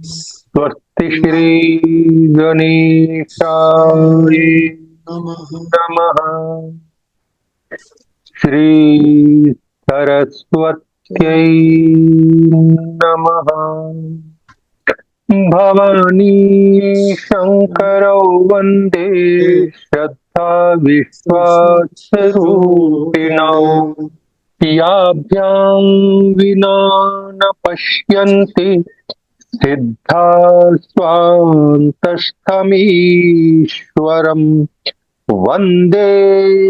स्वस्ति श्री गणेशाय नमः। नमः। श्री सरस्वत्यै नमः। भवानी शंकरौ वन्दे श्रद्धा विश्वासरूपिणौ। याभ्यां विना न पश्यन्ति सिद्धा स्वान्तस्थमीश्वरम्। वन्दे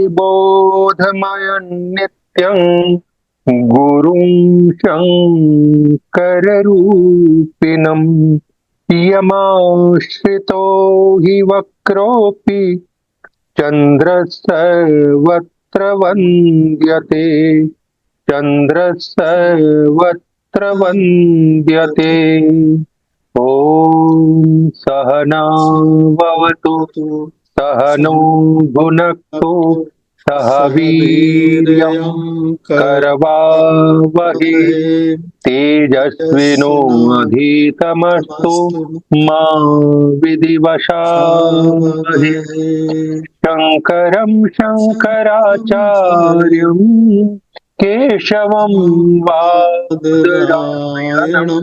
बोधमयं नित्यं गुरुं शङ्कररूपिणम्। यमाश्रितो हि वक्रोऽपि चन्द्रः सर्वत्र वन्द्यते। चन्द्रः सर्वत्र वन्द्यते। ॐ सहना भवतु सहनौ भुनक्तु सह सह वीर्यं वीर्यं करवावहै। करवावहै। तेजस्विनो अधीतमस्तु मा विद्विषावहै। शङ्करं शङ्कराचार्यं केशवं बादरायणम्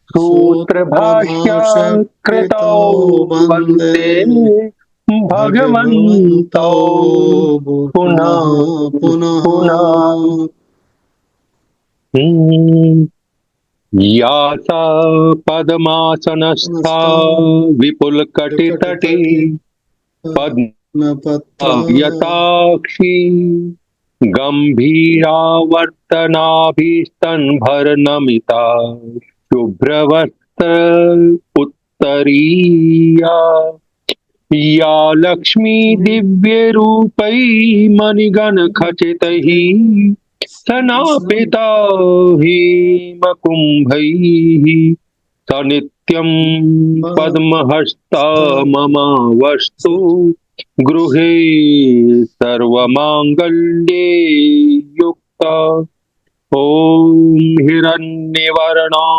सूत्रभाष्य कृतौ सूत्रभाष्यकृतौ वन्दे वन्दे भगवन्तौ भगवन्तौ पुनः पुनः पुनः। पुनः। यासा पद्मासनस्था विपुलकटितटी विकटतटी पद्मपत्र पद्मयताक्षी गम्भीरावर्तनाभिस्तनभरनमिता शुभ्रवस्त्र उत्तरीया। या लक्ष्मी दिव्यरूपै मणिगणखचितैः सनापिता हेमकुम्भैः स नित्यं पद्महस्ता ममावस्तु गृहे सर्वमाङ्गल्ये युक्ता। ॐ हिरण्यवर्णां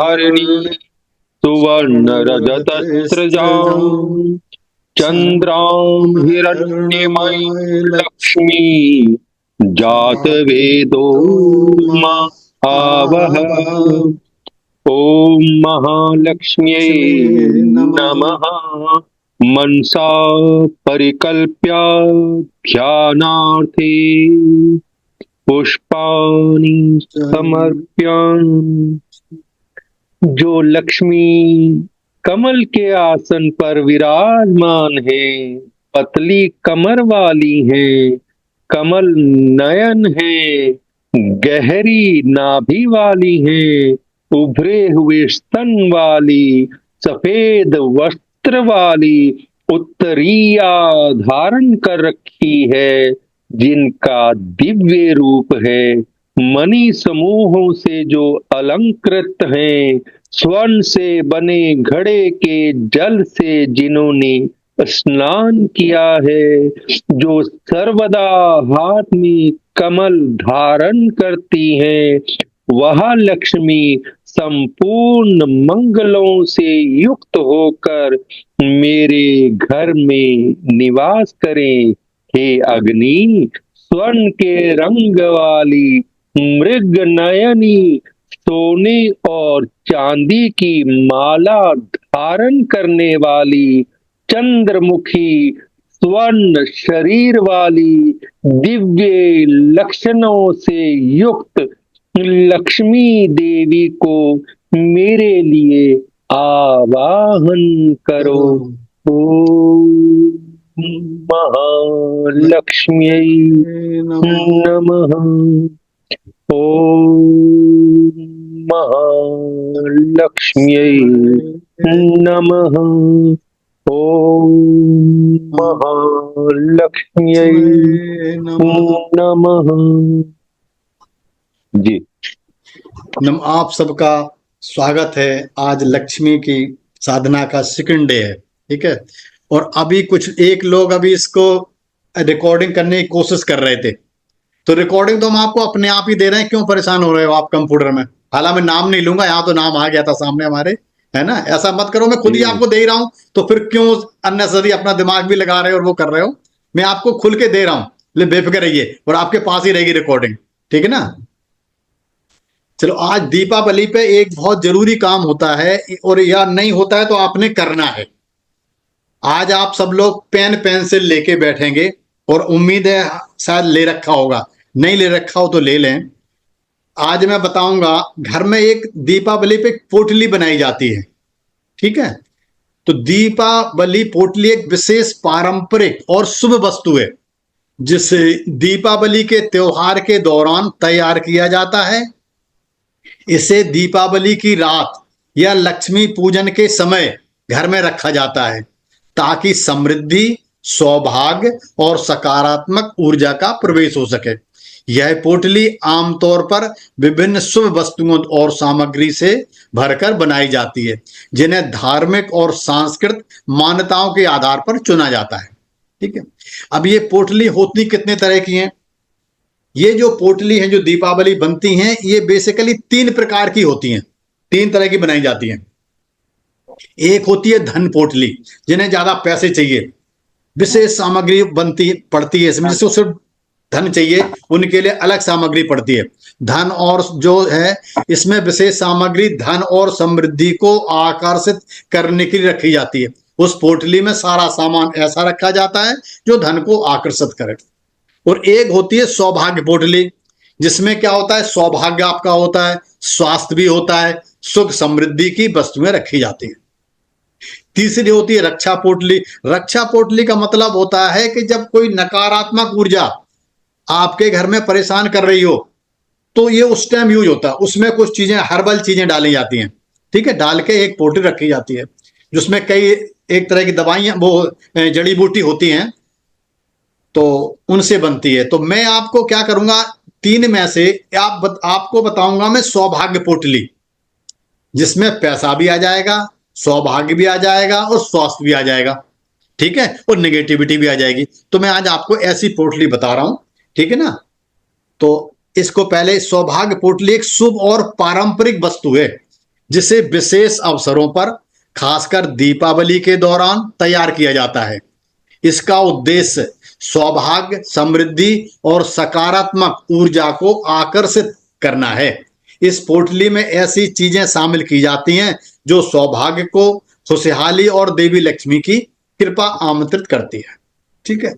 हरिणीं सुवर्णरजतस्रजां चन्द्रां हिरण्यमयीं लक्ष्मी जातवेदो मा आवह। ॐ महालक्ष्म्यै नमः। मनसा परिकल्प्य ध्यानार्थे पुष्पाणि समर्पयामि। जो लक्ष्मी कमल के आसन पर विराजमान है, पतली कमर वाली है, कमल नयन है, गहरी नाभि वाली है, उभरे हुए स्तन वाली, सफेद वस्त्र वाली, उत्तरीया धारण कर रखी है, जिनका दिव्य रूप है, मणि समूहों से जो अलंकृत हैं, स्वर्ण से बने घड़े के जल से जिन्होंने स्नान किया है, जो सर्वदा हाथ में कमल धारण करती हैं, वह लक्ष्मी संपूर्ण मंगलों से युक्त होकर मेरे घर में निवास करें। हे अग्नि, स्वर्ण के रंग वाली, मृग नयनी, सोने और चांदी की माला धारण करने वाली, चंद्रमुखी स्वर्ण शरीर वाली, दिव्य लक्षणों से युक्त लक्ष्मी देवी को मेरे लिए आवाहन करो। ओम महालक्ष्म्यै नमः। ओम महालक्ष्म्यै नमः। ओम महालक्ष्म्यै नमः। जी आप सबका स्वागत है। आज लक्ष्मी की साधना का सेकंड डे है, ठीक है। और अभी कुछ एक लोग अभी इसको रिकॉर्डिंग करने की कोशिश कर रहे थे, तो रिकॉर्डिंग तो हम आपको अपने आप ही दे रहे हैं। क्यों परेशान हो रहे हो आप कंप्यूटर में? हालांकि मैं नाम नहीं लूंगा, यहाँ तो नाम आ गया था सामने हमारे, है ना। ऐसा मत करो, मैं खुद ही आपको दे रहा हूं, तो फिर क्यों अननेसेसरी अपना दिमाग भी लगा रहे हो और वो कर रहे हो। मैं आपको खुल के दे रहा हूं, ले बेफिक्र रहिए, और आपके पास ही रहेगी रिकॉर्डिंग, ठीक है ना। चलो, आज दीपावली पे एक बहुत जरूरी काम होता है, और या नहीं होता है तो आपने करना है। आज आप सब लोग पेन पेंसिल लेके बैठेंगे, और उम्मीद है शायद ले रखा होगा, नहीं ले रखा हो तो ले लें। आज मैं बताऊंगा, घर में एक दीपावली पे एक पोटली बनाई जाती है, ठीक है। तो दीपावली पोटली एक विशेष पारंपरिक और शुभ वस्तु है, जिसे दीपावली के त्योहार के दौरान तैयार किया जाता है। इसे दीपावली की रात या लक्ष्मी पूजन के समय घर में रखा जाता है, ताकि समृद्धि, सौभाग्य और सकारात्मक ऊर्जा का प्रवेश हो सके। यह पोटली आमतौर पर विभिन्न शुभ वस्तुओं और सामग्री से भरकर बनाई जाती है, जिन्हें धार्मिक और सांस्कृतिक मान्यताओं के आधार पर चुना जाता है, ठीक है। अब ये पोटली होती कितने तरह की हैं? ये जो पोटली है, जो दीपावली बनती हैं, ये बेसिकली 3 प्रकार की होती हैं, 3 तरह की बनाई जाती हैं। एक होती है धन पोटली, जिन्हें ज्यादा पैसे चाहिए, विशेष सामग्री बनती पड़ती है इसमें, जिसको सिर्फ धन चाहिए, उनके लिए अलग सामग्री पड़ती है। धन और जो है, इसमें विशेष सामग्री धन और समृद्धि को आकर्षित करने के लिए रखी जाती है। उस पोटली में सारा सामान ऐसा रखा जाता है जो धन को आकर्षित करे। और एक होती है सौभाग्य पोटली, जिसमें क्या होता है, सौभाग्य आपका होता है, स्वास्थ्य भी होता है, सुख समृद्धि की वस्तुएं रखी जाती हैं। तीसरी होती है रक्षा पोटली। रक्षा पोटली का मतलब होता है कि जब कोई नकारात्मक ऊर्जा आपके घर में परेशान कर रही हो, तो ये उस टाइम यूज होता है। उसमें कुछ चीजें, हर्बल चीजें डाली जाती हैं, ठीक है, डाल के एक पोटली रखी जाती है, जिसमें कई एक तरह की दवाइयां, वो जड़ी बूटी होती हैं, तो उनसे बनती है। तो मैं आपको क्या करूंगा, 3 में से आपको बताऊंगा मैं सौभाग्य पोटली, जिसमें पैसा भी आ जाएगा, सौभाग्य भी आ जाएगा और स्वास्थ्य भी आ जाएगा, ठीक है, और नेगेटिविटी भी आ जाएगी। तो मैं आज आपको ऐसी पोटली बता रहा हूं, ठीक है ना। तो इसको पहले, सौभाग्य पोटली एक शुभ और पारंपरिक वस्तु है, जिसे विशेष अवसरों पर, खासकर दीपावली के दौरान तैयार किया जाता है। इसका उद्देश्य सौभाग्य, समृद्धि और सकारात्मक ऊर्जा को आकर्षित करना है। इस पोटली में ऐसी चीजें शामिल की जाती हैं जो सौभाग्य को, खुशहाली और देवी लक्ष्मी की कृपा आमंत्रित करती है, ठीक है।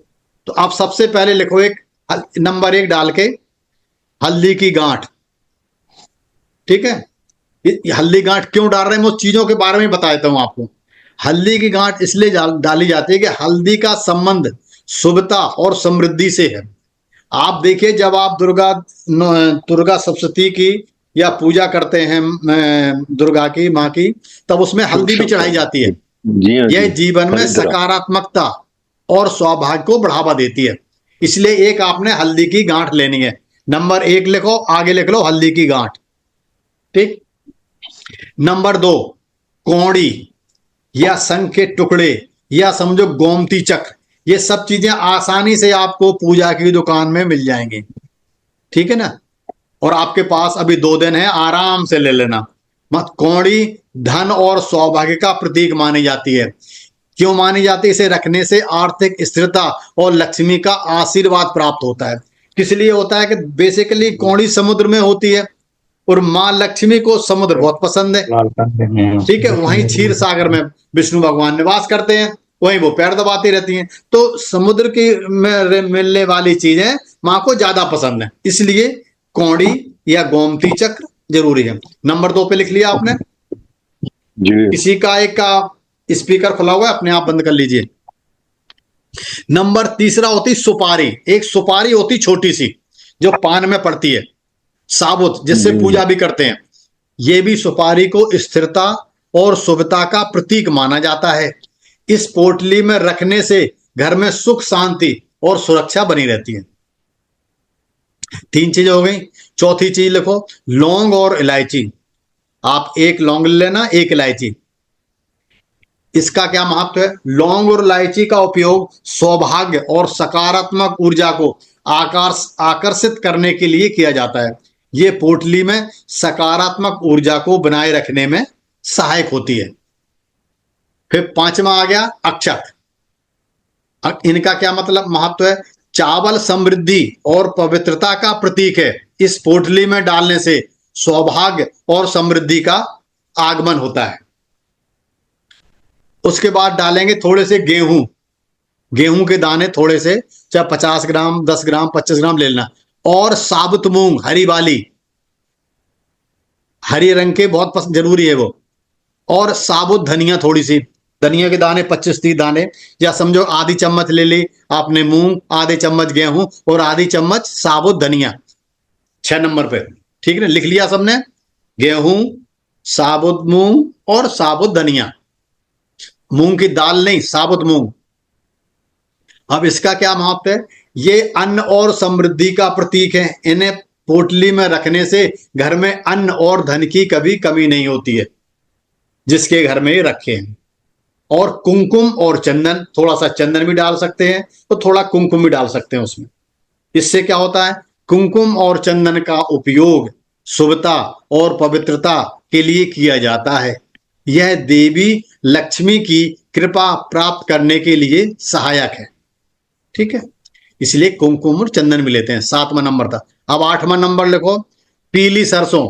तो आप सबसे पहले लिखो, एक नंबर 1 डाल के, हल्दी की गांठ, ठीक है। ये हल्दी गांठ क्यों डाल रहे हैं, मैं उस चीजों के बारे में बता देता हूं आपको। हल्दी की गांठ इसलिए डाली जाती है कि हल्दी का संबंध शुभता और समृद्धि से है। आप देखिए, जब आप दुर्गा सप्तशती की या पूजा करते हैं दुर्गा की माँ की, तब उसमें हल्दी भी चढ़ाई जाती है। जी हाँ, यह जी। जीवन में हरिद्रा। सकारात्मकता और सौभाग्य को बढ़ावा देती है। इसलिए एक आपने हल्दी की गांठ लेनी है। नंबर 1 लिखो, आगे लिख लो हल्दी की गांठ, ठीक। नंबर 2, कौड़ी या शंख के टुकड़े, या समझो गोमती चक्र। ये सब चीजें आसानी से आपको पूजा की दुकान में मिल जाएंगी, ठीक है ना। और आपके पास अभी 2 दिन है, आराम से ले लेना। मत कौड़ी धन और सौभाग्य का प्रतीक मानी जाती है। क्यों मानी जाती है? इसे रखने से आर्थिक स्थिरता और लक्ष्मी का आशीर्वाद प्राप्त होता है। किस लिए होता है कि बेसिकली कौड़ी समुद्र में होती है, और माँ लक्ष्मी को समुद्र बहुत पसंद है, ठीक है। वहीं क्षीर सागर में विष्णु भगवान निवास करते हैं, वहीं वो पैर दबाती रहती हैं। तो समुद्र की में मिलने वाली चीजें माँ को ज्यादा पसंद है, इसलिए कौड़ी या गोमती चक्र जरूरी है। नंबर 2 पे लिख लिया आपने? जी। किसी का एक का स्पीकर खुला हुआ है, अपने आप बंद कर लीजिए। नंबर 3 होती सुपारी। एक सुपारी होती छोटी सी, जो पान में पड़ती है, साबुत, जिससे पूजा भी करते हैं। यह भी सुपारी को स्थिरता और शुभता का प्रतीक माना जाता है। इस पोटली में रखने से घर में सुख, शांति और सुरक्षा बनी रहती है। 3 चीजें हो गई। चौथी चीज लिखो, लौंग और इलायची। आप 1 लौंग लेना, 1 इलायची। इसका क्या महत्व है? लौंग और इलायची का उपयोग सौभाग्य और सकारात्मक ऊर्जा को आकर्षित करने के लिए किया जाता है। ये पोटली में सकारात्मक ऊर्जा को बनाए रखने में सहायक होती है। फिर पांचवा आ गया अक्षत। इनका क्या मतलब महत्व है? चावल समृद्धि और पवित्रता का प्रतीक है। इस पोटली में डालने से सौभाग्य और समृद्धि का आगमन होता है। उसके बाद डालेंगे थोड़े से गेहूं, गेहूं के दाने थोड़े से, चाहे 50 ग्राम, 10 ग्राम, 25 ग्राम ले लेना। और साबुत मूंग, हरी वाली, हरे रंग के, बहुत जरूरी है वो। और साबुत धनिया थोड़ी सी, धनिया के दाने 25-30 दाने, या समझो आधी चम्मच ले ली आपने मूंग, आधे चम्मच गेहूं और आधी चम्मच साबुत धनिया। 6 नंबर पे, ठीक है, लिख लिया सबने? गेहूं, साबुत मूंग और साबुत धनिया। मूंग की दाल नहीं, साबुत मूंग। अब इसका क्या महत्व है? ये अन्न और समृद्धि का प्रतीक है। इन्हें पोटली में रखने से घर में अन्न और धन की कभी कमी नहीं होती है, जिसके घर में ये रखे हैं। और कुमकुम और चंदन, थोड़ा सा चंदन भी डाल सकते हैं, तो थोड़ा कुमकुम भी डाल सकते हैं उसमें। इससे क्या होता है? कुमकुम और चंदन का उपयोग शुभता और पवित्रता के लिए किया जाता है। यह देवी लक्ष्मी की कृपा प्राप्त करने के लिए सहायक है। ठीक है, इसलिए कुमकुम और चंदन भी लेते हैं। 7वां नंबर था। अब 8वां नंबर लिखो, पीली सरसों।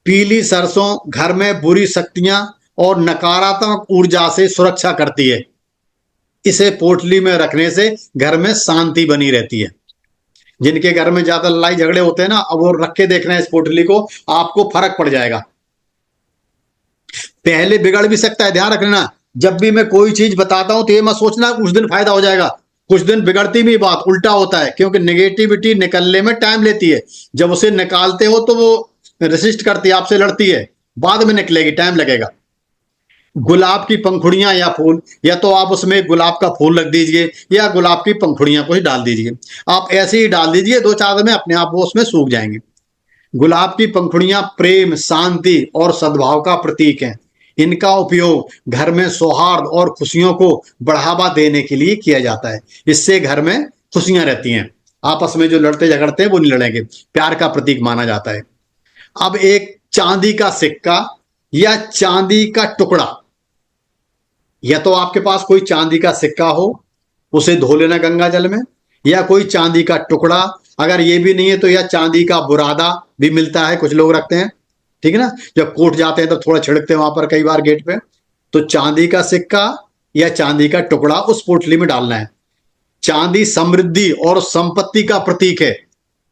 पीली सरसों घर में बुरी शक्तियां और नकारात्मक ऊर्जा से सुरक्षा करती है। इसे पोटली में रखने से घर में शांति बनी रहती है। जिनके घर में ज्यादा लड़ाई झगड़े होते हैं ना, अब वो रख के देखना है इस पोटली को, आपको फर्क पड़ जाएगा। पहले बिगड़ भी सकता है, ध्यान रखना। जब भी मैं कोई चीज बताता हूं तो ये मत सोचना कुछ दिन फायदा हो जाएगा, कुछ दिन बिगड़ती भी बात उल्टा होता है, क्योंकि नेगेटिविटी निकलने में टाइम लेती है। जब उसे निकालते हो तो वो रेसिस्ट करती है, आपसे लड़ती है, बाद में निकलेगी, टाइम लगेगा। गुलाब की पंखुड़ियां या फूल, या तो आप उसमें गुलाब का फूल रख दीजिए या गुलाब की पंखुड़ियां को ही डाल दीजिए। आप ऐसे ही डाल दीजिए, 2-4 दिन में अपने आप वो उसमें सूख जाएंगे। गुलाब की पंखुड़ियां प्रेम, शांति और सद्भाव का प्रतीक हैं। इनका उपयोग घर में सौहार्द और खुशियों को बढ़ावा देने के लिए किया जाता है। इससे घर में खुशियां रहती हैं। आपस में जो लड़ते झगड़ते हैं वो नहीं लड़ेंगे, प्यार का प्रतीक माना जाता है। अब एक चांदी का सिक्का या चांदी का टुकड़ा, या तो आपके पास कोई चांदी का सिक्का हो, उसे धो लेना गंगा जल में, या कोई चांदी का टुकड़ा। अगर ये भी नहीं है तो यह चांदी का बुरादा भी मिलता है, कुछ लोग रखते हैं, ठीक है ना। जब कोर्ट जाते हैं तब थोड़ा छिड़कते हैं वहां पर कई बार गेट पे। तो चांदी का सिक्का या चांदी का टुकड़ा उस पोटली में डालना है। चांदी समृद्धि और संपत्ति का प्रतीक है।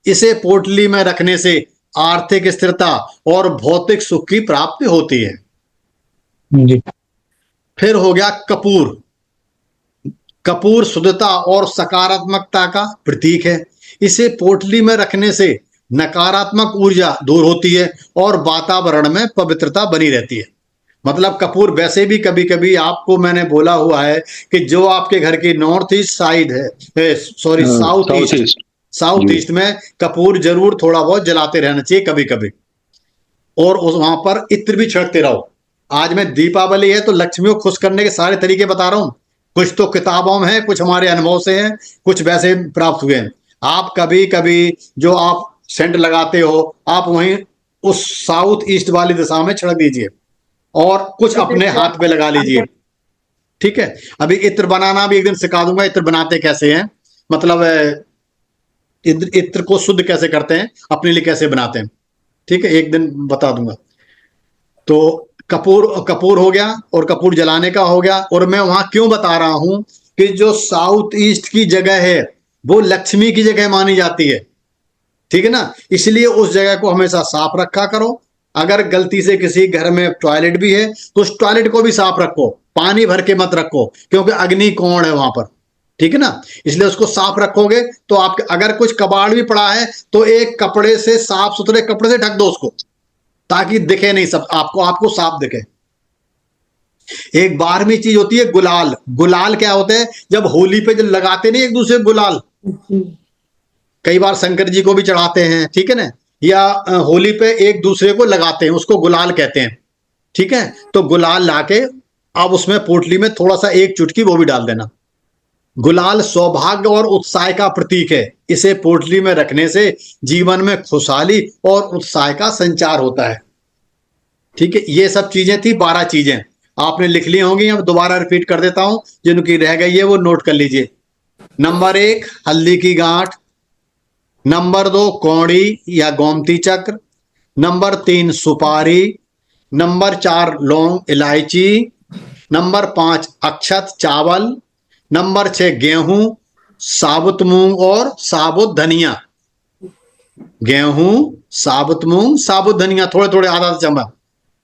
इसे पोटली में रखने से आर्थिक स्थिरता और भौतिक सुख की प्राप्ति होती है। जी। फिर हो गया कपूर। कपूर शुद्धता और सकारात्मकता का प्रतीक है। इसे पोटली में रखने से नकारात्मक ऊर्जा दूर होती है और वातावरण में पवित्रता बनी रहती है। मतलब कपूर वैसे भी कभी कभी आपको मैंने बोला हुआ है कि जो आपके घर की नॉर्थ ईस्ट साइड है, sorry south east, south east में कपूर जरूर थोड़ा बहुत जलाते रहना चाहिए कभी कभी। और वहां पर इत्र भी छिड़कते रहो। आज मैं दीपावली है तो लक्ष्मी को खुश करने के सारे तरीके बता रहा हूं। कुछ तो किताबों में है, कुछ हमारे अनुभव से है, कुछ वैसे प्राप्त हुए हैं। आप कभी कभी जो आप सेंट लगाते हो, आप वहीं उस साउथ ईस्ट वाली दिशा में छिड़क दीजिए और कुछ अपने हाथ पे लगा लीजिए। ठीक है, अभी इत्र बनाना भी एक दिन सिखा दूंगा, इत्र बनाते कैसे हैं, मतलब इत्र को शुद्ध कैसे करते हैं, अपने लिए कैसे बनाते हैं, ठीक है, एक दिन बता दूंगा। तो कपूर हो गया और कपूर जलाने का हो गया। और मैं वहां क्यों बता रहा हूं कि जो साउथ ईस्ट की जगह है वो लक्ष्मी की जगह मानी जाती है, ठीक है ना। इसलिए उस जगह को हमेशा साफ रखा करो। अगर गलती से किसी घर में टॉयलेट भी है तो उस टॉयलेट को भी साफ रखो, पानी भर के मत रखो, क्योंकि अग्नि कोण है वहां पर, ठीक है ना। इसलिए उसको साफ रखोगे तो आपके अगर कुछ कबाड़ भी पड़ा है तो एक कपड़े से, साफ सुथरे कपड़े से ढक दो उसको, ताकि दिखे नहीं, सब आपको साफ दिखे। एक 12वीं चीज होती है गुलाल। गुलाल क्या होता है? जब होली पे जब लगाते नहीं एक दूसरे गुलाल, कई बार शंकर जी को भी चढ़ाते हैं, ठीक है ना, या होली पे एक दूसरे को लगाते हैं, उसको गुलाल कहते हैं, ठीक है। तो गुलाल लाके अब उसमें पोटली में थोड़ा सा एक चुटकी वो भी डाल देना, गुलाल सौभाग्य और उत्साह का प्रतीक है। इसे पोटली में रखने से जीवन में खुशहाली और उत्साह का संचार होता है। ठीक है, ये सब चीजें थी, 12 चीजें आपने लिख ली होंगी। अब दोबारा रिपीट कर देता हूं, जिनकी रह गई है वो नोट कर लीजिए। नंबर 1 हल्दी की गांठ, नंबर 2 कौड़ी या गोमती चक्र, नंबर 3 सुपारी, नंबर 4 लौंग इलायची, नंबर 5 अक्षत चावल, नंबर 6 गेहूं, साबुत मूंग और साबुत धनिया। गेहूं, साबुत मूंग, साबुत धनिया, थोड़े थोड़े आधा चम्मच।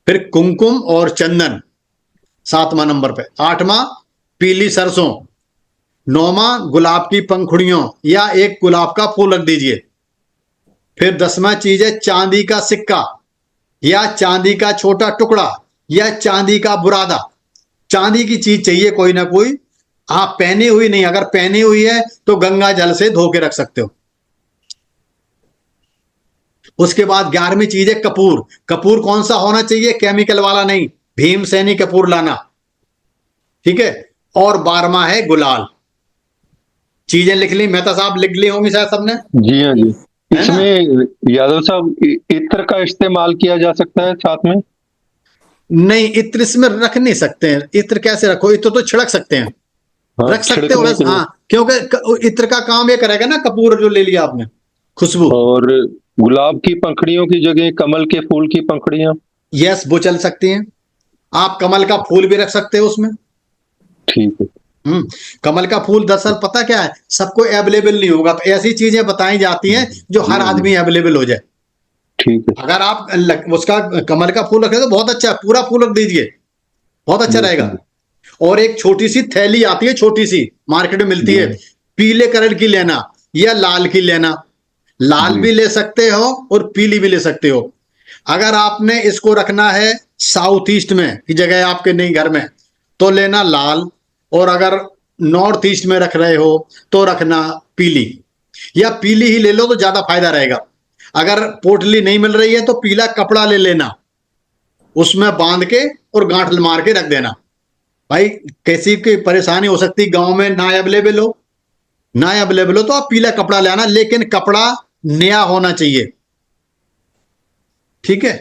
फिर कुमकुम और चंदन 7वां नंबर पे। 8वां पीली सरसों। 9वां गुलाब की पंखुड़ियों या एक गुलाब का फूल रख दीजिए। फिर 10वां चीज है चांदी का सिक्का या चांदी का छोटा टुकड़ा या चांदी का बुरादा। चांदी की चीज चाहिए कोई ना कोई। आप पहनी हुई नहीं, अगर पहनी हुई है तो गंगा जल से धो के रख सकते हो। उसके बाद 11वीं चीज है कपूर। कपूर कौन सा होना चाहिए? केमिकल वाला नहीं, भीमसेनी कपूर लाना। ठीक है, और 12वां है गुलाल। चीजें लिख ली मेहता साहब, लिख ली होंगी शायद सबने, जी हाँ जी। है ना? इसमें यादव साहब इत्र का इस्तेमाल किया जा सकता है साथ में? नहीं, इत्र इसमें रख नहीं सकते हैं। इत्र कैसे रखो? इत्र तो छिड़क सकते हैं, हाँ, रख सकते हो छिड़कने बस। के लिए। हाँ, क्योंकि इत्र का काम ये करेगा ना, कपूर जो ले लिया आपने, खुशबू। और गुलाब की पंखड़ियों की जगह कमल के फूल की पंखड़ियां। यस, वो चल सकती हैं। आप कमल का फूल भी रख सकते हो उसमें। ठीक है। कमल का फूल दरअसल पता क्या है, सबको अवेलेबल नहीं होगा, तो ऐसी चीजें बताई जाती हैं जो हर आदमी अवेलेबल हो जाए। ठीक है। अगर आप उसका कमल का फूल रखें तो बहुत अच्छा, पूरा फूल रख दीजिए, बहुत अच्छा रहेगा। और एक छोटी सी थैली आती है, छोटी सी मार्केट में मिलती है, पीले कलर की लेना या लाल की लेना। लाल जी। भी ले सकते हो और पीली भी ले सकते हो। अगर आपने इसको रखना है साउथ ईस्ट में की जगह आपके नहीं घर में, तो लेना लाल। और अगर नॉर्थ ईस्ट में रख रहे हो तो रखना पीली, या पीली ही ले लो तो ज्यादा फायदा रहेगा। अगर पोटली नहीं मिल रही है तो पीला कपड़ा ले लेना, उसमें बांध के और गांठ मार के रख देना। भाई किसी की परेशानी हो सकती, गांव में ना अवेलेबल हो, ना अवेलेबल हो तो आप पीला कपड़ा ले आना, लेकिन कपड़ा नया होना चाहिए। ठीक है।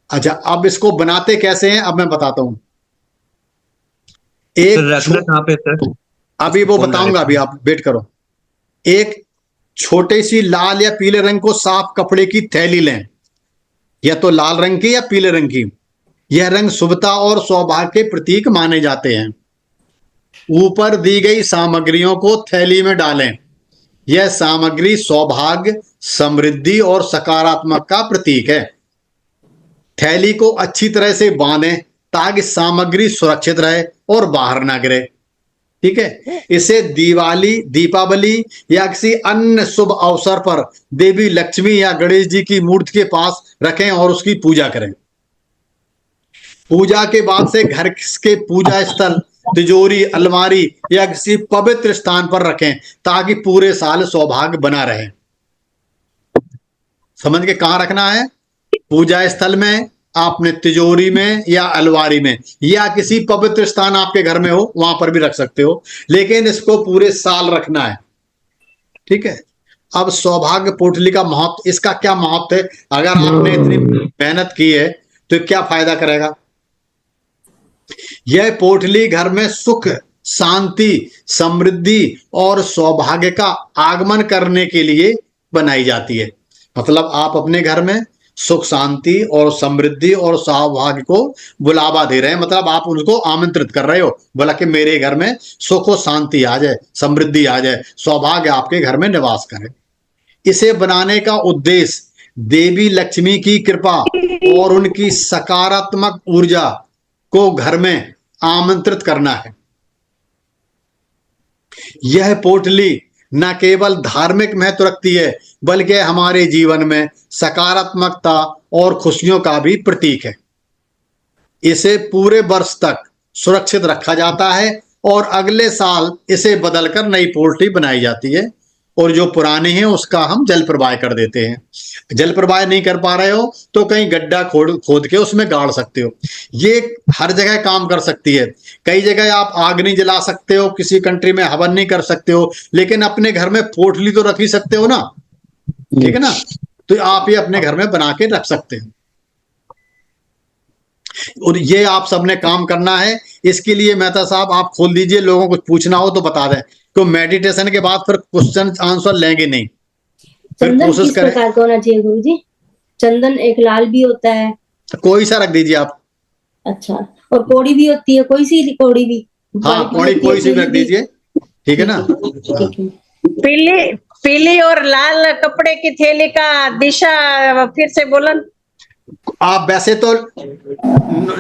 अच्छा, अब इसको बनाते कैसे हैं अब मैं बताता हूं। सर एक रखना कहाँ पे सर? अभी वो कौन बताऊंगा, अभी डायरेक्शन? आप वेट करो। एक छोटी सी लाल या पीले रंग को साफ कपड़े की थैली लें, या तो लाल रंग की या पीले रंग की। यह रंग शुभता और सौभाग्य के प्रतीक माने जाते हैं। ऊपर दी गई सामग्रियों को थैली में डालें। यह सामग्री सौभाग्य, समृद्धि और सकारात्मक का प्रतीक है। थैली को अच्छी तरह से बांधें ताकि सामग्री सुरक्षित रहे और बाहर ना गिरे। ठीक है, इसे दिवाली, दीपावली या किसी अन्य शुभ अवसर पर देवी लक्ष्मी या गणेश जी की मूर्ति के पास रखें और उसकी पूजा करें। पूजा के बाद से घर के पूजा स्थल, तिजोरी, अलमारी या किसी पवित्र स्थान पर रखें ताकि पूरे साल सौभाग्य बना रहे। समझ के कहां रखना है? पूजा स्थल में, आपने तिजोरी में या अलमारी में, या किसी पवित्र स्थान आपके घर में हो वहां पर भी रख सकते हो, लेकिन इसको पूरे साल रखना है। ठीक है। अब सौभाग्य पोटली का महत्व, इसका क्या महत्व है? अगर आपने इतनी मेहनत की है तो क्या फायदा करेगा? यह पोटली घर में सुख, शांति, समृद्धि और सौभाग्य का आगमन करने के लिए बनाई जाती है। मतलब आप अपने घर में सुख, शांति और समृद्धि और सौभाग्य को बुलावा दे रहे हैं, मतलब आप उनको आमंत्रित कर रहे हो, बोला कि मेरे घर में सुख और शांति आ जाए, समृद्धि आ जाए, सौभाग्य आपके घर में निवास करे। इसे बनाने का उद्देश्य देवी लक्ष्मी की कृपा और उनकी सकारात्मक ऊर्जा को घर में आमंत्रित करना है। यह पोटली न केवल धार्मिक महत्व रखती है, बल्कि हमारे जीवन में सकारात्मकता और खुशियों का भी प्रतीक है। इसे पूरे वर्ष तक सुरक्षित रखा जाता है और अगले साल इसे बदलकर नई पोटली बनाई जाती है। और जो पुराने हैं उसका हम जल प्रवाह कर देते हैं। जल प्रवाह नहीं कर पा रहे हो तो कहीं गड्ढा खोद के उसमें गाड़ सकते हो। ये हर जगह काम कर सकती है। कई जगह आप आग नहीं जला सकते हो, किसी कंट्री में हवन नहीं कर सकते हो, लेकिन अपने घर में पोटली तो रख ही सकते हो ना, ठीक है ना। तो आप ये अपने घर में बना के रख सकते हो। और ये आप सबने काम करना है। इसके लिए मेहता साहब आप खोल दीजिए, लोगों को पूछना हो तो बता दें, तो मेडिटेशन के बाद फिर क्वेश्चन आंसर लेंगे नहीं, फिर चंदन कोशिश किस करें। प्रकार का होना चाहिए गुरुजी? चंदन एक लाल भी होता है। कोई सा रख दीजिए आप। अच्छा, और कौड़ी भी होती है, कोई सी कौड़ी भी? हाँ, व्हाइट भी कौड़ी होती है, कोई सी भी रख पीली भी? दीजिए, ठीक है ना। ठीक है। पीली पीली और लाल कपड़े की थैली का दिशा फिर से बोलन। आप वैसे तो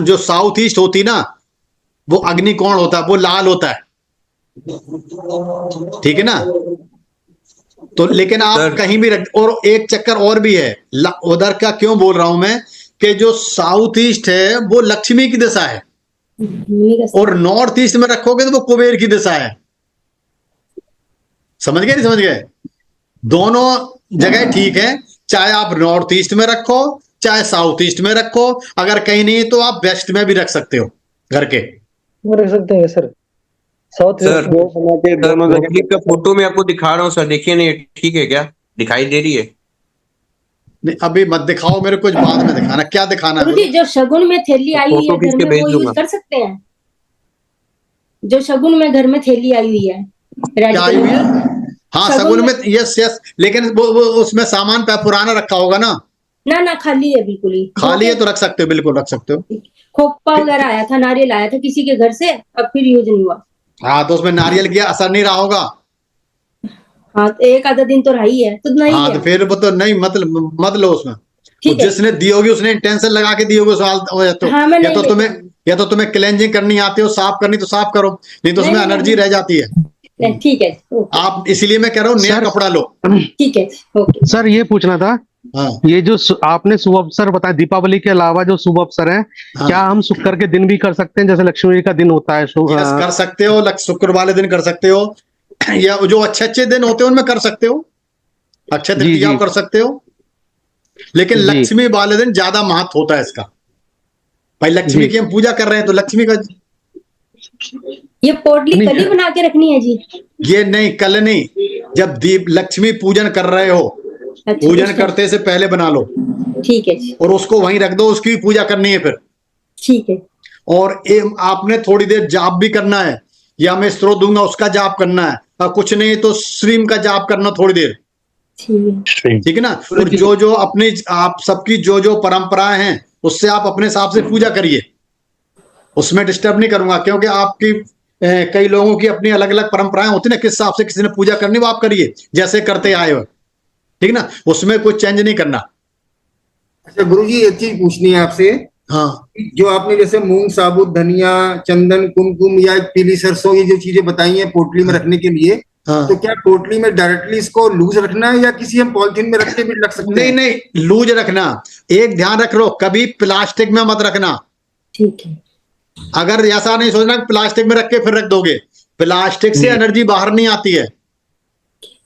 जो साउथ ईस्ट होती ना, वो अग्निकोण होता है, वो लाल होता है, ठीक है ना। तो लेकिन आप कहीं भी रख, और एक चक्कर और भी है उधर का, क्यों बोल रहा हूं मैं कि जो साउथ ईस्ट है वो लक्ष्मी की दिशा है, और नॉर्थ ईस्ट में रखोगे तो वो कुबेर की दिशा है। समझ गए नहीं समझ गए? दोनों जगह ठीक है, चाहे आप नॉर्थ ईस्ट में रखो चाहे साउथ ईस्ट में रखो, अगर कहीं नहीं तो आप वेस्ट में भी रख सकते हो घर के। वो रख सकते हैं सर, साउथ सर, दोनों जगह रोशनी का फोटो मैं आपको दिखा रहा हूँ सर, देखिए नहीं ठीक है क्या? दिखाई दे रही है? नहीं अभी मत दिखाओ मेरे, कुछ बाद में दिखाना। क्या दिखाना है? गुरुजी, जो शगुन में थैली आई हुई है फोटो खींच घर के में, भेज वो दूंगा। यूज कर सकते हैं? जो शगुन में घर में थैली आई हुई है, रेड क्या आई हुई है? हाँ, शगुन शगुन में, यस यस, लेकिन वो उसमें सामान पुराना रखा होगा ना। ना खाली है, बिल्कुल ही खाली है तो रख सकते हो, बिल्कुल रख सकते हो। खोपा वगैरह आया था, नारियल आया था किसी के घर से, अब फिर यूज नहीं हुआ। हाँ, तो उसमें नारियल की असर नहीं रहा होगा। हाँ, तो एक आधा दिन तो रहा ही है, तो नहीं हाँ, है। तो फिर वो तो नहीं, मत लो उसमें। ठीक है। जिसने दी होगी उसने इंटेंशन लगा के दी होगी सवाल, हाँ, मैं नहीं या तो तुम्हें क्लेंजिंग करनी आती हो, साफ करनी तो साफ करो, नहीं तो उसमें नहीं, एनर्जी रह जाती है। नहीं, ठीक है, ओके, आप इसीलिए मैं कह रहा हूँ नया सर- कपड़ा लो। ठीक है, ओके। सर ये पूछना था, हाँ, ये जो आपने शुभ अवसर बताया, दीपावली के अलावा जो शुभ अवसर है, हाँ। क्या हम शुक्र के दिन भी कर सकते हैं? जैसे लक्ष्मी जी का दिन होता है यस, कर सकते हो, शुक्र वाले दिन कर सकते हो, या जो अच्छे अच्छे दिन होते हैं उनमें कर सकते हो, अक्षय जी, तृतीया जी। कर सकते हो, लेकिन जी। लक्ष्मी वाले दिन ज्यादा महत्व होता है इसका। भाई लक्ष्मी जी। की हम पूजा कर रहे हैं तो लक्ष्मी का ये पोटली नहीं, कल ही बना के रखनी है जी? ये नहीं, कल नहीं, जब दीप लक्ष्मी पूजन कर रहे हो, अच्छा, पूजन उसका- करते से पहले बना लो, ठीक है जी, और उसको वहीं रख दो, उसकी भी पूजा करनी है फिर। ठीक है, और आपने थोड़ी देर जाप भी करना है, या मैं स्त्रोत दूंगा उसका जाप करना है, और कुछ नहीं तो श्रीम का जाप करना थोड़ी देर, ठीक है। ठीक है ना। और जो जो अपनी आप सबकी जो जो परंपराएं हैं उससे आप अपने हिसाब से पूजा करिए, उसमें डिस्टर्ब नहीं करूंगा, क्योंकि आपकी कई लोगों की अपनी अलग अलग परंपराएं होती है ना, किस हिसाब से किसी ने पूजा करनी वो आप करिए जैसे करते आए हो, ठीक ना, उसमें कोई चेंज नहीं करना। अच्छा गुरुजी, एक चीज पूछनी है आपसे। हाँ, जो आपने जैसे मूंग साबुत, धनिया, चंदन, कुमकुम या पीली सरसों, ये जो चीजें बताई हैं पोटली में रखने के लिए, हाँ। तो क्या पोटली में डायरेक्टली इसको लूज रखना है या किसी हम पॉलिथीन में रख के भी रख सकते नहीं हैं? नहीं, लूज रखना। एक ध्यान रख लो, कभी प्लास्टिक में मत रखना। ठीक है, अगर ऐसा नहीं सोचना कि प्लास्टिक में रख के फिर रख दोगे, प्लास्टिक से एनर्जी बाहर नहीं आती है।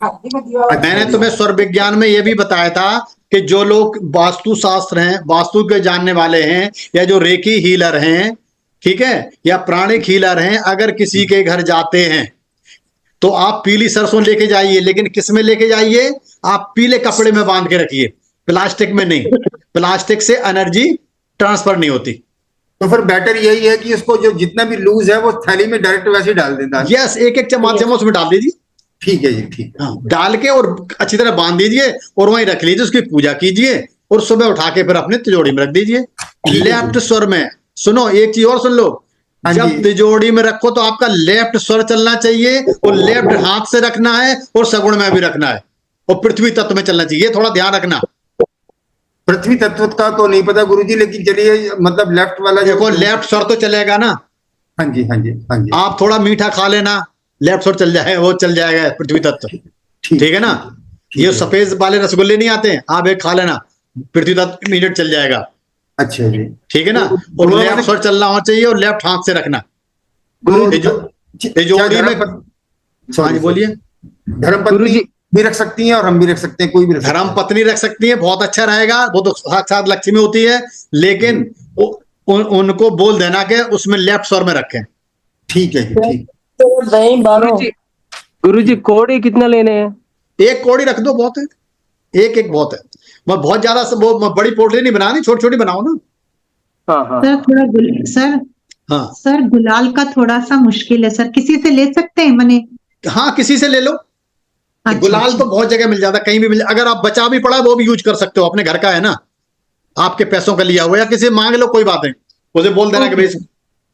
मैंने तुम्हें स्वर विज्ञान में यह भी बताया था कि जो लोग वास्तु शास्त्र हैं, वास्तु के जानने वाले हैं, या जो रेकी हीलर हैं, ठीक है, या प्राणिक हीलर हैं, अगर किसी के घर जाते हैं तो आप पीली सरसों लेके जाइए, लेकिन किस में लेके जाइए? आप पीले कपड़े में बांध के रखिए, प्लास्टिक में नहीं। प्लास्टिक से एनर्जी ट्रांसफर नहीं होती। तो फिर बेटर यही है कि इसको जो जितना भी लूज है वो थैली में डायरेक्ट वैसे ही डाल देता है। यस, एक एक चम्मच उसमें डाल दीजिए। ठीक है जी, ठीक है। हाँ, डाल के और अच्छी तरह बांध दीजिए और वहीं रख लीजिए, उसकी पूजा कीजिए, और सुबह उठा के फिर अपने तिजोरी में रख दीजिए। लेफ्ट स्वर में सुनो, एक चीज और सुन लो, हाँ जब जी। तिजोरी में रखो तो आपका लेफ्ट स्वर चलना चाहिए, और लेफ्ट हाथ से रखना है, और सगुण में भी रखना है, और पृथ्वी तत्व में चलना चाहिए, थोड़ा ध्यान रखना। पृथ्वी तत्व का तो नहीं पता गुरुजी, लेकिन चलिए मतलब लेफ्ट वाला जो देखो लेफ्ट स्वर तो चलेगा ना, हाँ जी, हाँ जी, हाँ जी, आप थोड़ा मीठा खा लेना, लेफ्ट स्वर चल जाए, वो चल जाएगा पृथ्वी तत्व, ठीक है ना। ठीक ये है। सफेद वाले रसगुल्ले नहीं आते हैं, आप एक खा लेना, पृथ्वी तत्व इमीडिएट चल जाएगा, अच्छा जी। ठीक है ना। तो और दोनों लेफ्ट में- स्वर चलना होना चाहिए, और लेफ्ट हाथ से रखना। तो तिजोरी में, हाँ जी बोलिए। धर्मपत्नी भी रख सकती हैं और हम भी रख सकते हैं, कोई भी रख सकता धर्म है। पत्नी रख सकती है, बहुत अच्छा रहेगा, वो तो साक्षात लक्ष्मी होती है, लेकिन उनको बोल देना कि उसमें लेफ्ट स्वर में रखें। ठीक है जी, ठीक। गुरुजी कोड़े कितना लेने हैं? एक कौड़ी रख दो, बहुत है, एक एक बहुत है। मैं बहुत ज्यादा वो बड़ी पोटली नहीं बनानी, छोटी छोटी बनाओ ना। हाँ हाँ सर थोड़ा सर हाँ सर गुलाल का थोड़ा सा मुश्किल है सर, किसी से ले सकते हैं मने? हाँ, किसी से ले लो। अच्छा, गुलाल अच्छा। तो बहुत जगह मिल जाता, कहीं भी मिल, अगर आप बचा भी पड़ा है वो भी यूज कर सकते हो, अपने घर का है ना, आपके पैसों का लिया हुआ, या किसी से मांग लो, कोई बात नहीं, उसे बोल देना कि भाई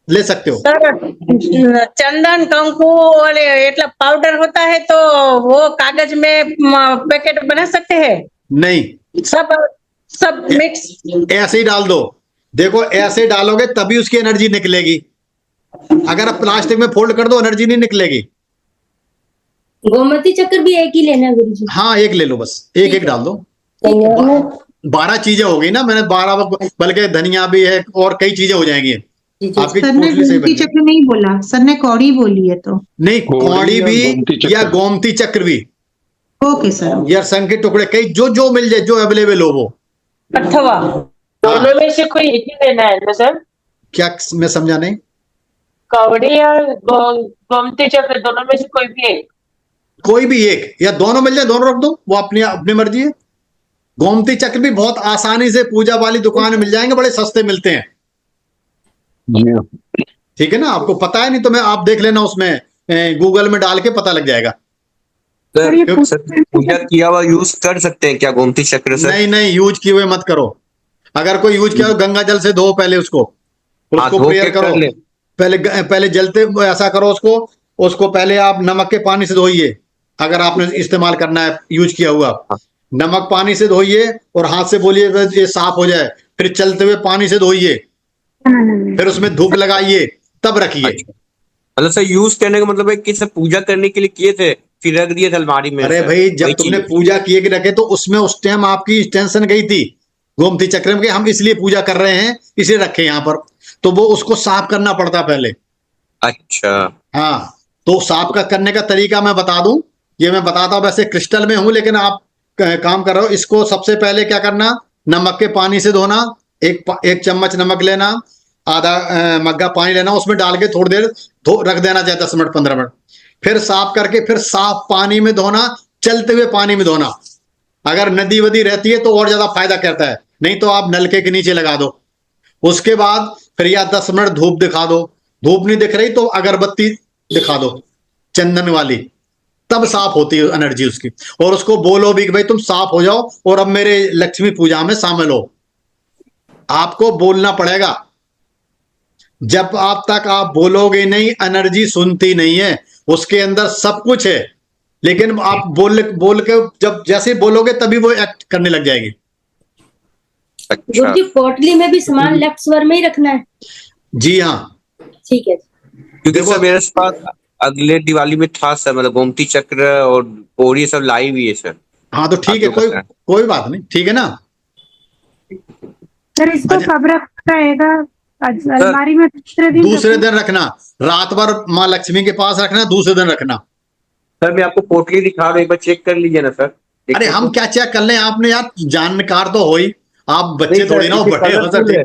ले सकते हो। सर चंदन कंकु और एटला पाउडर होता है तो वो कागज में पैकेट बना सकते हैं? नहीं, सब मिक्स। ऐसे ही डाल दो। देखो ऐसे डालोगे तभी उसकी एनर्जी निकलेगी, अगर आप प्लास्टिक में फोल्ड कर दो एनर्जी नहीं निकलेगी। गोमती चक्र भी एक ही लेना है गुरुजी? हाँ, एक ले लो बस, एक एक डाल दो। 12 चीजें हो गई ना, मैंने 12, बल्कि धनिया भी है और कई चीजें हो जाएंगी आपकी सर ने पोटली से गोमती चक्र नहीं बोला, सर ने कौड़ी बोली है तो। नहीं, कौड़ी या गोमती भी चक्र। या गोमती चक्र भी, ओके सर। या शंख के टुकड़े, कई जो जो मिल जाए, जो अवेलेबल हो वो। अथवा दोनों में से कोई एक ही लेना है ना सर? क्या, मैं समझा नहीं। कवड़ी या गोमती चक्र, दोनों में से कोई भी एक? कोई भी एक, या दोनों मिल जाए दोनों रख दो, वो अपनी अपनी मर्जी है। गोमती चक्र भी बहुत आसानी से पूजा वाली दुकान में मिल जाएंगे, बड़े सस्ते मिलते हैं। जी हाँ। ठीक है ना, आपको पता है नहीं तो मैं आप देख लेना, उसमें गूगल में डाल के पता लग जाएगा। सर पूजा किया हुआ यूज कर सकते हैं क्या गोमती चक्र सर? नहीं नहीं, यूज किए हुए मत करो। अगर कोई यूज किया हो, गंगा जल से धो पहले उसको धो प्रेयर के करो। कर ले। पहले जलते ऐसा करो, उसको पहले आप नमक के पानी से धोइए, अगर आपने इस्तेमाल करना है यूज किया हुआ, नमक पानी से धोइए और हाथ से बोलिए ये साफ हो जाए, फिर चलते हुए पानी से धोइए, फिर उसमें धूप लगाइए, तब रखिए। मतलब सर यूज करने का मतलब है कि सर पूजा करने के लिए किए थे फिर रख दिए थे अलमारी में? अरे सर, भाई, जब वही तुमने चीज़। पूजा किए कि रखे तो उसमें उस टाइम आपकी टेंशन गई थी गोमती चक्र में, हम इसलिए पूजा कर रहे हैं, इसे रखे यहाँ पर, तो वो उसको साफ करना पड़ता पहले। अच्छा हाँ, तो साफ का करने का तरीका मैं बता दूं, ये मैं बताता हूं, वैसे क्रिस्टल में हूं लेकिन आप काम कर रहे हो। इसको सबसे पहले क्या करना, नमक के पानी से धोना, एक चम्मच नमक लेना, आधा मग्गा पानी लेना, उसमें डाल के थोड़ी देर रख देना चाहे 10 मिनट 15 मिनट, फिर साफ करके फिर साफ पानी में धोना, चलते हुए पानी में धोना। अगर नदी वदी रहती है तो और ज्यादा फायदा करता है, नहीं तो आप नलके के नीचे लगा दो। उसके बाद फिर या 10 मिनट धूप दिखा दो, धूप नहीं दिख रही तो अगरबत्ती दिखा दो चंदन वाली, तब साफ होती है एनर्जी उसकी। और उसको बोलो भी कि भाई तुम साफ हो जाओ और अब मेरे लक्ष्मी पूजा में शामिल हो। आपको बोलना पड़ेगा, जब आप तक आप बोलोगे नहीं, एनर्जी सुनती नहीं है, उसके अंदर सब कुछ है, लेकिन आप बोल के जब जैसे बोलोगे तभी वो एक्ट करने लग जाएगी। अच्छा गुरुजी पोटली में भी सामान लेफ्ट स्वर में ही रखना है? जी हाँ, ठीक है। क्योंकि देखो- सर मेरे पास अगले दिवाली में था सर, मतलब गोमती चक्र और पोरी सब लाई हुई है सर। हाँ तो ठीक है, आपको पता है। कोई बात नहीं, ठीक है ना। सर इसको अच्छा। कब रखना रहेगा? अलमारी में दूसरे दिन रखना, रात भर माँ लक्ष्मी के पास रखना, दूसरे दिन रखना। सर मैं आपको पोटली दिखा रहा हूँ, एक बार चेक कर लीजिए ना सर। अरे हम क्या चेक कर लें, आपने यार जानकार तो हो ही, आप बच्चे थोड़ी ना हो, बड़े हो सर। ठीक है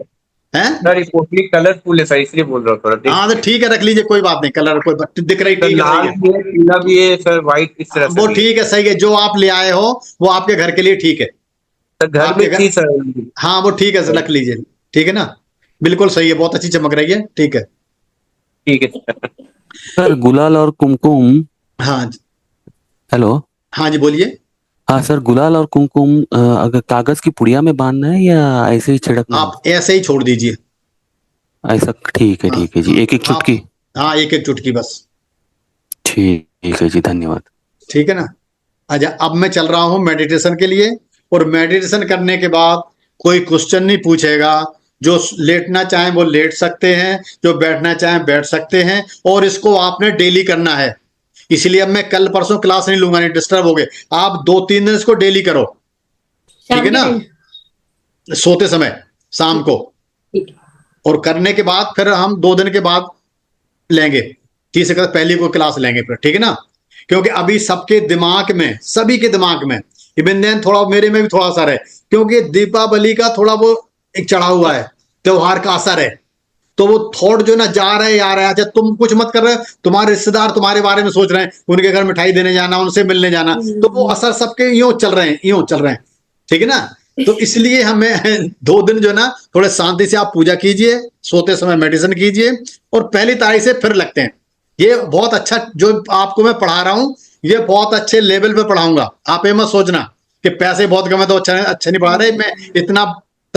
सर ये पोटली कलरफुल है सर, इसलिए बोल रहा हूँ थोड़ा देख हाँ तो ठीक है, रख लीजिए, कोई बात नहीं, कलर कोई दिख रही, सर, ठीक है, लाल सही है। भी है, पीला भी है सर, व्हाइट इस तरह से वो भी है। ठीक है, सही है, जो आप ले आए हो वो आपके घर के लिए ठीक है। सर घर आपके में थी सर। हाँ वो ठीक है सर, रख लीजिए, ठीक है ना, बिल्कुल सही है, बहुत अच्छी चमक रही है, ठीक है। ठीक है सर। सर गुलाल और कुमकुम। हाँ हेलो। हाँ जी, बोलिए। हाँ सर, गुलाल और कुमकुम अगर कागज की पुड़िया में बांधना है या ऐसे ही छिड़कना है? आप ऐसे ही छोड़ दीजिए। ऐसा ठीक है जी, एक एक चुटकी। हाँ, एक एक चुटकी बस। ठीक है जी, धन्यवाद। ठीक है ना। अच्छा, अब मैं चल रहा हूँ मेडिटेशन के लिए, और मेडिटेशन करने के बाद कोई क्वेश्चन नहीं पूछेगा, जो लेटना चाहें वो लेट सकते हैं, जो बैठना चाहें बैठ सकते हैं, और इसको आपने डेली करना है। इसलिए अब मैं कल परसों क्लास नहीं लूंगा, नहीं डिस्टर्ब हो गए। आप 2-3 दिन इसको डेली करो, ठीक है ना, सोते समय शाम को। ठीक है। और करने के बाद फिर हम 2 दिन के बाद लेंगे, तीसरे पहली को क्लास लेंगे फिर, ठीक है ना। क्योंकि अभी सबके दिमाग में, सभी के दिमाग में, इवन देन थोड़ा मेरे में भी थोड़ा असर है, क्योंकि दीपावली का थोड़ा वो एक चढ़ा हुआ है, त्योहार का असर है, तो वो थॉट जो ना जा रहे है आ रहा है। अच्छा तुम कुछ मत कर रहे हो, तुम्हारे रिश्तेदार तुम्हारे बारे में सोच रहे हैं, उनके घर मिठाई देने जाना, उनसे मिलने जाना, तो वो असर सबके यूं चल रहे हैं, यूं चल रहे हैं, ठीक है ना। तो इसलिए हमें 2 दिन जो ना थोड़े शांति से आप पूजा कीजिए, सोते समय मेडिटेशन कीजिए, और 1 तारीख से फिर लगते हैं। ये बहुत अच्छा जो आपको मैं पढ़ा रहा हूं, ये बहुत अच्छे लेवल पे पढ़ाऊंगा। आप ये मत सोचना कि पैसे बहुत कम है तो अच्छा नहीं पढ़ा रहे, मैं इतना